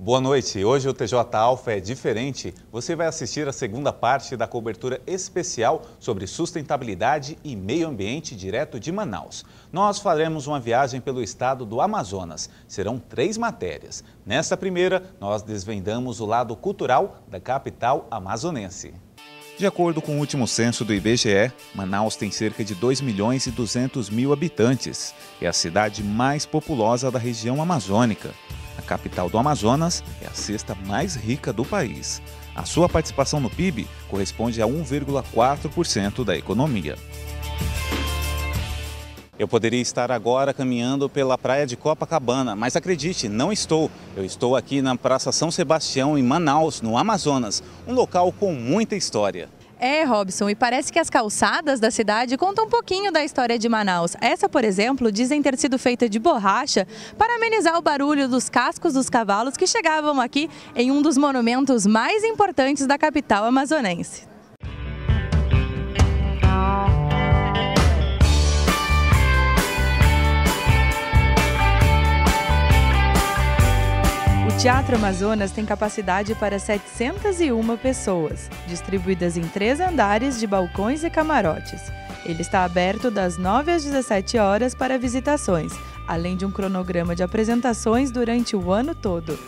Boa noite. Hoje o TJ Alfa é diferente. Você vai assistir a segunda parte da cobertura especial sobre sustentabilidade e meio ambiente direto de Manaus. Nós faremos uma viagem pelo estado do Amazonas. Serão 3 matérias. Nesta primeira, nós desvendamos o lado cultural da capital amazonense. De acordo com o último censo do IBGE, Manaus tem cerca de 2.200.000 habitantes. É a cidade mais populosa da região amazônica. A capital do Amazonas é a 6ª mais rica do país. A sua participação no PIB corresponde a 1,4% da economia. Eu poderia estar agora caminhando pela praia de Copacabana, mas acredite, não estou. Eu estou aqui na Praça São Sebastião, em Manaus, no Amazonas, um local com muita história. É, Robson, e parece que as calçadas da cidade contam um pouquinho da história de Manaus. Essa, por exemplo, dizem ter sido feita de borracha para amenizar o barulho dos cascos dos cavalos que chegavam aqui em um dos monumentos mais importantes da capital amazonense. O Teatro Amazonas tem capacidade para 701 pessoas, distribuídas em 3 andares de balcões e camarotes. Ele está aberto das 9 às 17 horas para visitações, além de um cronograma de apresentações durante o ano todo.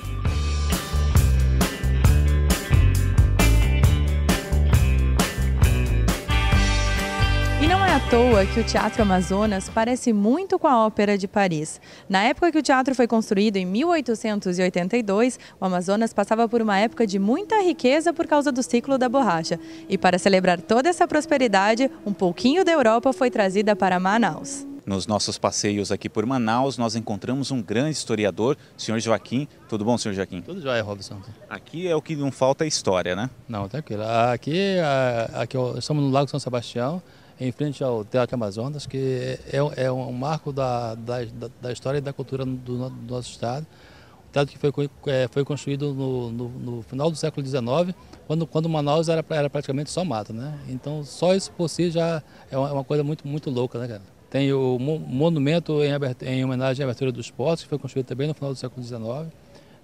E não é à toa que o Teatro Amazonas parece muito com a Ópera de Paris. Na época que o teatro foi construído, em 1882, o Amazonas passava por uma época de muita riqueza por causa do ciclo da borracha. E para celebrar toda essa prosperidade, um pouquinho da Europa foi trazida para Manaus. Nos nossos passeios aqui por Manaus, nós encontramos um grande historiador, o senhor Joaquim. Tudo bom, senhor Joaquim? Tudo jóia, Robson. Aqui é o que não falta, é história, né? Não, tranquilo. Aqui estamos no Lago São Sebastião, em frente ao Teatro Amazonas, que é um marco da história e da cultura do nosso estado. O teatro que foi construído no final do século XIX, quando Manaus era praticamente só mato, né? Então, só isso por si já é uma coisa muito louca, né, cara? Tem o monumento em homenagem à abertura dos portos, que foi construído também no final do século XIX.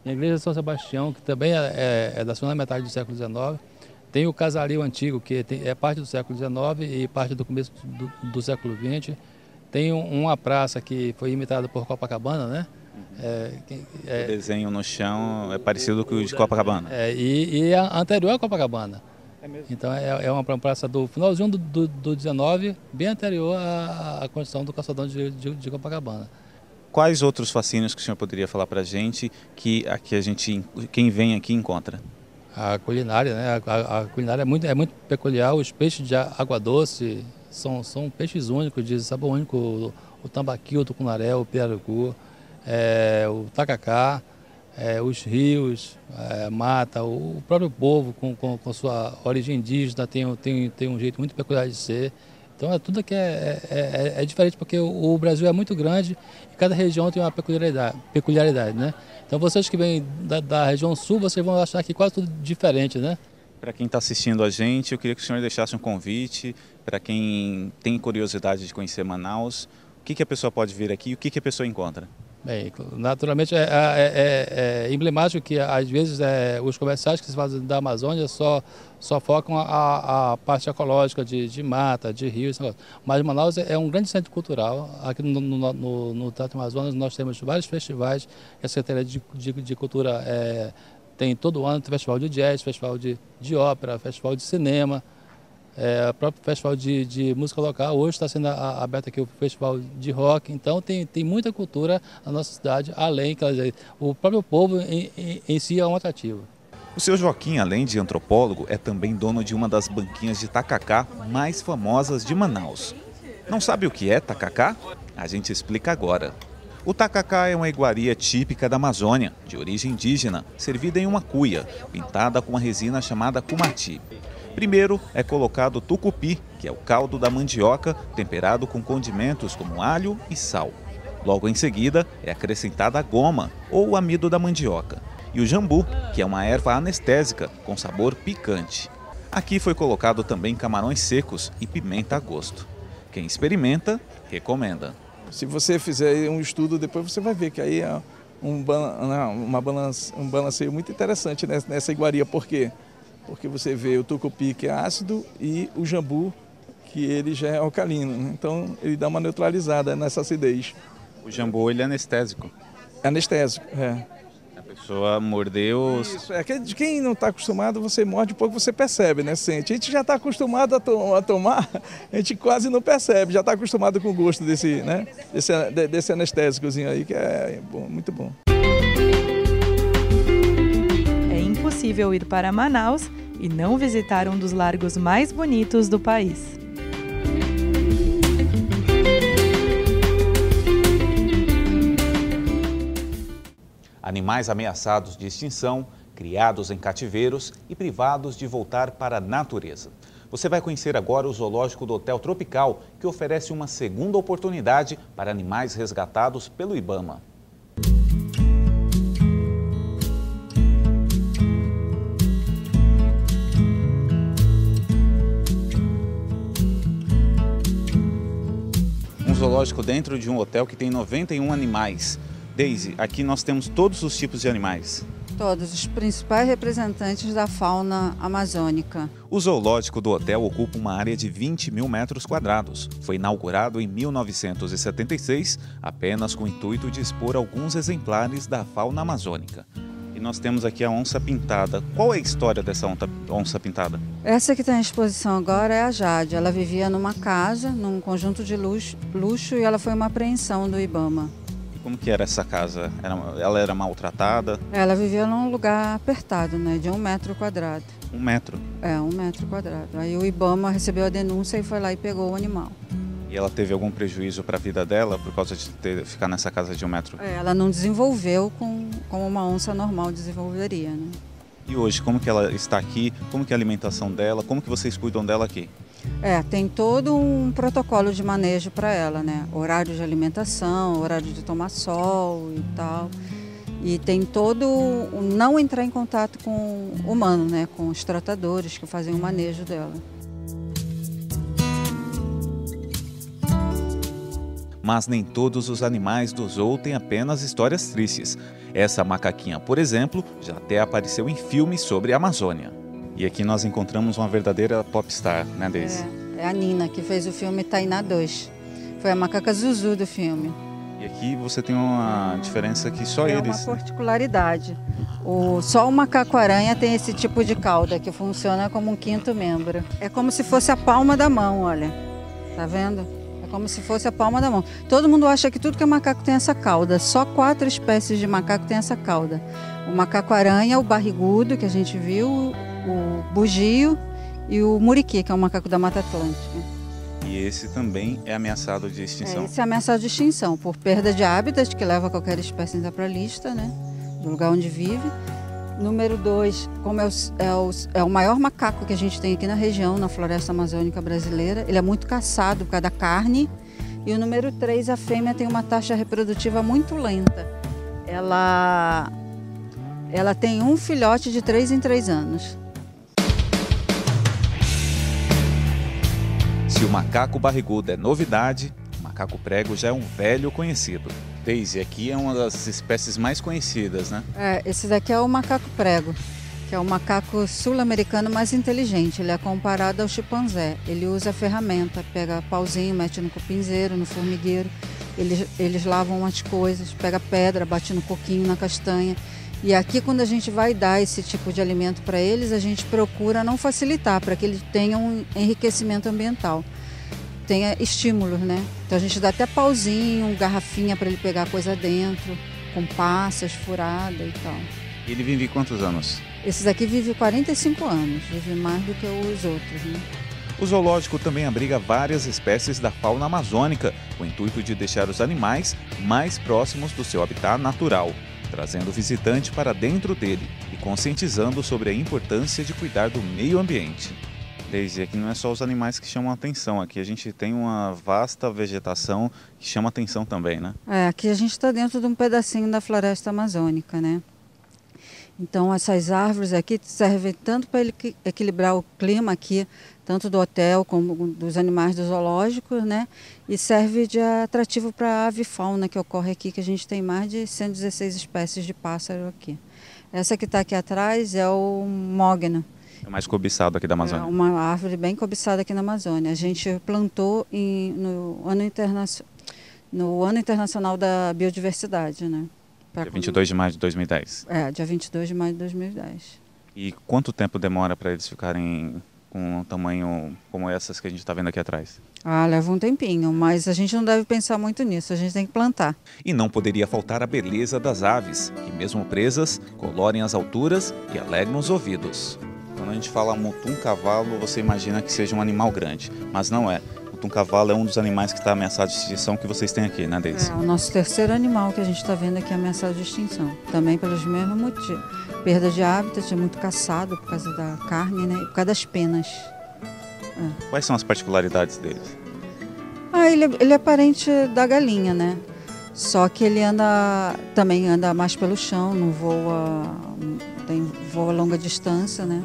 Tem a Igreja de São Sebastião, que também é da segunda metade do século XIX. Tem o casario antigo, que é parte do século XIX e parte do começo do século XX. Tem uma praça que foi imitada por Copacabana, né? O desenho no chão é parecido com o de Copacabana. E a anterior a Copacabana. É mesmo. Então é uma praça do finalzinho do 19, bem anterior à construção do calçadão de Copacabana. Quais outros fascínios que o senhor poderia falar para a gente que quem vem aqui encontra? A culinária, né? A culinária é muito peculiar. Os peixes de água doce são peixes únicos, de sabor único. O tambaqui, o tucunaré, o pirarucu, o tacacá, os rios, mata, o próprio povo com sua origem indígena tem um jeito muito peculiar de ser. Então tudo aqui é diferente, porque o Brasil é muito grande e cada região tem uma peculiaridade, né? Então vocês que vêm da região sul, vocês vão achar que quase tudo diferente, né? Para quem está assistindo a gente, eu queria que o senhor deixasse um convite para quem tem curiosidade de conhecer Manaus. O que a pessoa pode vir aqui e o que a pessoa encontra? Bem, naturalmente é emblemático que às vezes os comerciais que se fazem da Amazônia só focam a parte ecológica de mata, de rios, mas Manaus é um grande centro cultural. Aqui no Teatro Amazonas nós temos vários festivais que a Secretaria de Cultura tem todo ano, tem festival de jazz, festival de ópera, festival de cinema. O próprio festival de música local, hoje está sendo aberto aqui o festival de rock, então tem muita cultura na nossa cidade, além, quer dizer, o próprio povo em si é um atrativo. O seu Joaquim, além de antropólogo, é também dono de uma das banquinhas de tacacá mais famosas de Manaus. Não sabe o que é tacacá? A gente explica agora. O tacacá é uma iguaria típica da Amazônia, de origem indígena, servida em uma cuia, pintada com uma resina chamada cumati. Primeiro é colocado o tucupi, que é o caldo da mandioca, temperado com condimentos como alho e sal. Logo em seguida é acrescentada a goma, ou o amido da mandioca, e o jambu, que é uma erva anestésica com sabor picante. Aqui foi colocado também camarões secos e pimenta a gosto. Quem experimenta, recomenda. Se você fizer um estudo depois, você vai ver que aí um balanceio muito interessante nessa iguaria. Por quê? Porque você vê o tucupi, que é ácido, e o jambu, que ele já é alcalino, né? Então ele dá uma neutralizada nessa acidez. O jambu, ele é anestésico. É anestésico, é. A pessoa mordeu... Isso, de quem não está acostumado, você morde um pouco, você percebe, né? Sente. A gente já está acostumado a tomar, a gente quase não percebe, já está acostumado com o gosto desse, né? desse anestésicozinho aí, que é bom, muito bom. É impossível ir para Manaus e não visitar um dos largos mais bonitos do país. Animais ameaçados de extinção, criados em cativeiros e privados de voltar para a natureza. Você vai conhecer agora o zoológico do Hotel Tropical, que oferece uma segunda oportunidade para animais resgatados pelo IBAMA. Um zoológico dentro de um hotel que tem 91 animais. Deise, aqui nós temos todos os tipos de animais. Todos os principais representantes da fauna amazônica. O zoológico do hotel ocupa uma área de 20 mil metros quadrados. Foi inaugurado em 1976, apenas com o intuito de expor alguns exemplares da fauna amazônica. E nós temos aqui a onça pintada. Qual é a história dessa onça pintada? Essa que está em exposição agora é a Jade. Ela vivia numa casa, num conjunto de luxo e ela foi uma apreensão do IBAMA. Como que era essa casa? Ela era maltratada? Ela vivia num lugar apertado, né, de 1 metro quadrado. 1 metro? É, 1 metro quadrado. Aí o IBAMA recebeu a denúncia e foi lá e pegou o animal. E ela teve algum prejuízo para a vida dela por causa de ficar nessa casa de 1 metro? Ela não desenvolveu como uma onça normal desenvolveria, né? E hoje, como que ela está aqui? Como que é a alimentação dela? Como que vocês cuidam dela aqui? Tem todo um protocolo de manejo para ela, né? Horário de alimentação, horário de tomar sol e tal. E tem todo o não entrar em contato com o humano, né? Com os tratadores que fazem o manejo dela. Mas nem todos os animais do zoo têm apenas histórias tristes. Essa macaquinha, por exemplo, já até apareceu em filmes sobre a Amazônia. E aqui nós encontramos uma verdadeira popstar, né, Deise? É a Nina, que fez o filme Tainá 2. Foi a macaca Zuzu do filme. E aqui você tem uma diferença que só eles... É uma particularidade. Só o macaco-aranha tem esse tipo de cauda, que funciona como um 5º membro. É como se fosse a palma da mão, olha. Tá vendo? É como se fosse a palma da mão. Todo mundo acha que tudo que é macaco tem essa cauda. Só 4 espécies de macaco tem essa cauda. O macaco-aranha, o barrigudo, que a gente viu, o bugio e o muriqui, que é um macaco da Mata Atlântica. E esse também é ameaçado de extinção? Esse é ameaçado de extinção, por perda de hábitat, que leva qualquer espécie a entrar para a lista, né, do lugar onde vive. Número 2, como é o maior macaco que a gente tem aqui na região, na floresta amazônica brasileira. Ele é muito caçado por causa da carne. E o número 3, a fêmea tem uma taxa reprodutiva muito lenta. Ela tem um filhote de 3 em 3 anos. Se o macaco barrigudo é novidade, o macaco prego já é um velho conhecido. Deise, aqui é uma das espécies mais conhecidas, né? Esse daqui é o macaco prego, que é o macaco sul-americano mais inteligente. Ele é comparado ao chimpanzé. Ele usa ferramenta, pega pauzinho, mete no cupinzeiro, no formigueiro. Eles lavam as coisas, pega pedra, bate no coquinho, na castanha. E aqui, quando a gente vai dar esse tipo de alimento para eles, a gente procura não facilitar, para que eles tenham um enriquecimento ambiental, tenha estímulos, né? Então a gente dá até pauzinho, garrafinha para ele pegar coisa dentro, com passas, furada e tal. E ele vive quantos anos? Esse daqui vive 45 anos, vive mais do que os outros, né? O zoológico também abriga várias espécies da fauna amazônica, com o intuito de deixar os animais mais próximos do seu habitat natural, trazendo o visitante para dentro dele e conscientizando sobre a importância de cuidar do meio ambiente. Deise, aqui não é só os animais que chamam a atenção, aqui a gente tem uma vasta vegetação que chama atenção também, né? Aqui a gente está dentro de um pedacinho da floresta amazônica, né? Então essas árvores aqui servem tanto para equilibrar o clima aqui tanto do hotel como dos animais do zoológico, né? E serve de atrativo para a avifauna que ocorre aqui, que a gente tem mais de 116 espécies de pássaro aqui. Essa que está aqui atrás é o mogno. É o mais cobiçado aqui da Amazônia. É uma árvore bem cobiçada aqui na Amazônia. A gente plantou no Ano Internacional da Biodiversidade, né? Dia 22 de maio de 2010. Dia 22 de maio de 2010. E quanto tempo demora para eles ficarem com um tamanho como essas que a gente está vendo aqui atrás? Leva um tempinho, mas a gente não deve pensar muito nisso, a gente tem que plantar. E não poderia faltar a beleza das aves, que mesmo presas, colorem as alturas e alegram os ouvidos. Quando a gente fala mutum-cavalo, você imagina que seja um animal grande, mas não é. O mutum-cavalo é um dos animais que está ameaçado de extinção que vocês têm aqui, né, Deise? É o nosso terceiro animal que a gente está vendo aqui ameaçado de extinção. Também pelos mesmos motivos. Perda de hábitat, é muito caçado por causa da carne, né? E por causa das penas. Quais são as particularidades deles? Ele é parente da galinha, né? Só que ele também anda mais pelo chão, não voa a longa distância, né?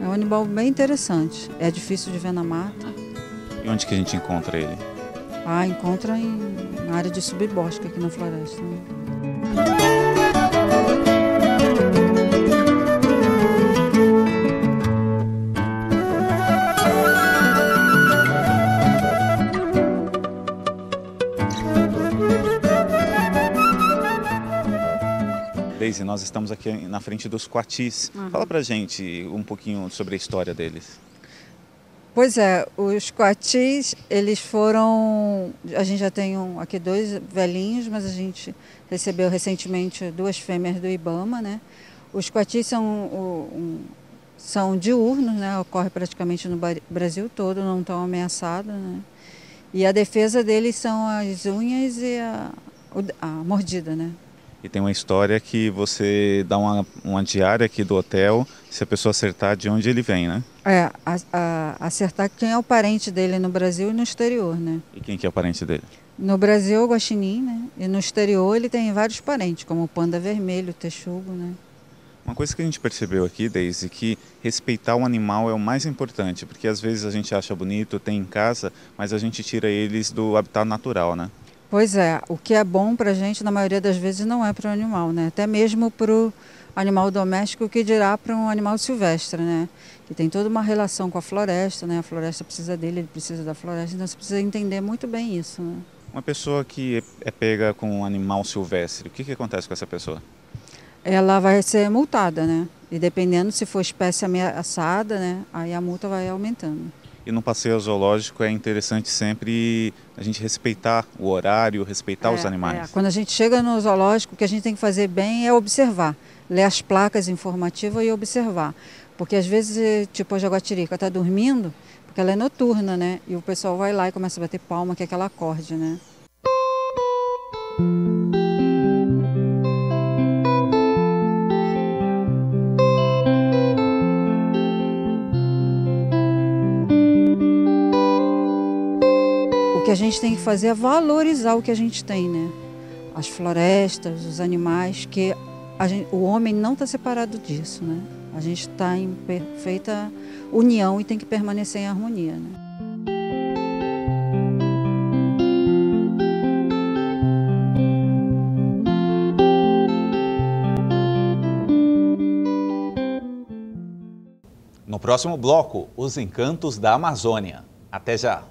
É um animal bem interessante. É difícil de ver na mata. E onde que a gente encontra ele? Encontra na área de subbosque aqui na floresta, né? Deise, nós estamos aqui na frente dos coatis. Fala pra gente um pouquinho sobre a história deles. Pois é, os coatis, eles foram... A gente já tem aqui 2 velhinhos, mas a gente recebeu recentemente 2 fêmeas do Ibama, né? Os coatis são diurnos, né? Ocorre praticamente no Brasil todo, não estão ameaçados, né? E a defesa deles são as unhas e a mordida, né? E tem uma história que você dá uma diária aqui do hotel, se a pessoa acertar de onde ele vem, né? Acertar quem é o parente dele no Brasil e no exterior, né? E quem que é o parente dele? No Brasil, o guaxinim, né? E no exterior ele tem vários parentes, como o panda vermelho, o texugo, né? Uma coisa que a gente percebeu aqui, Deise, que respeitar o animal é o mais importante, porque às vezes a gente acha bonito, tem em casa, mas a gente tira eles do habitat natural, né? Pois é, o que é bom para a gente, na maioria das vezes, não é para o animal, né? Até mesmo para o animal doméstico, que dirá para um animal silvestre, né? Que tem toda uma relação com a floresta, né? A floresta precisa dele, ele precisa da floresta, então você precisa entender muito bem isso, né? Uma pessoa que é pega com um animal silvestre, o que acontece com essa pessoa? Ela vai ser multada, né? E dependendo se for espécie ameaçada, né? Aí a multa vai aumentando. E no passeio zoológico é interessante sempre a gente respeitar o horário, respeitar os animais. Quando a gente chega no zoológico, o que a gente tem que fazer bem é observar, ler as placas informativas e observar. Porque às vezes, tipo a jaguatirica está dormindo, porque ela é noturna, né? E o pessoal vai lá e começa a bater palma, quer que ela acorde, né? O que a gente tem que fazer é valorizar o que a gente tem, né? As florestas, os animais, que o homem não está separado disso, né? A gente está em perfeita união e tem que permanecer em harmonia, né? No próximo bloco, os encantos da Amazônia. Até já!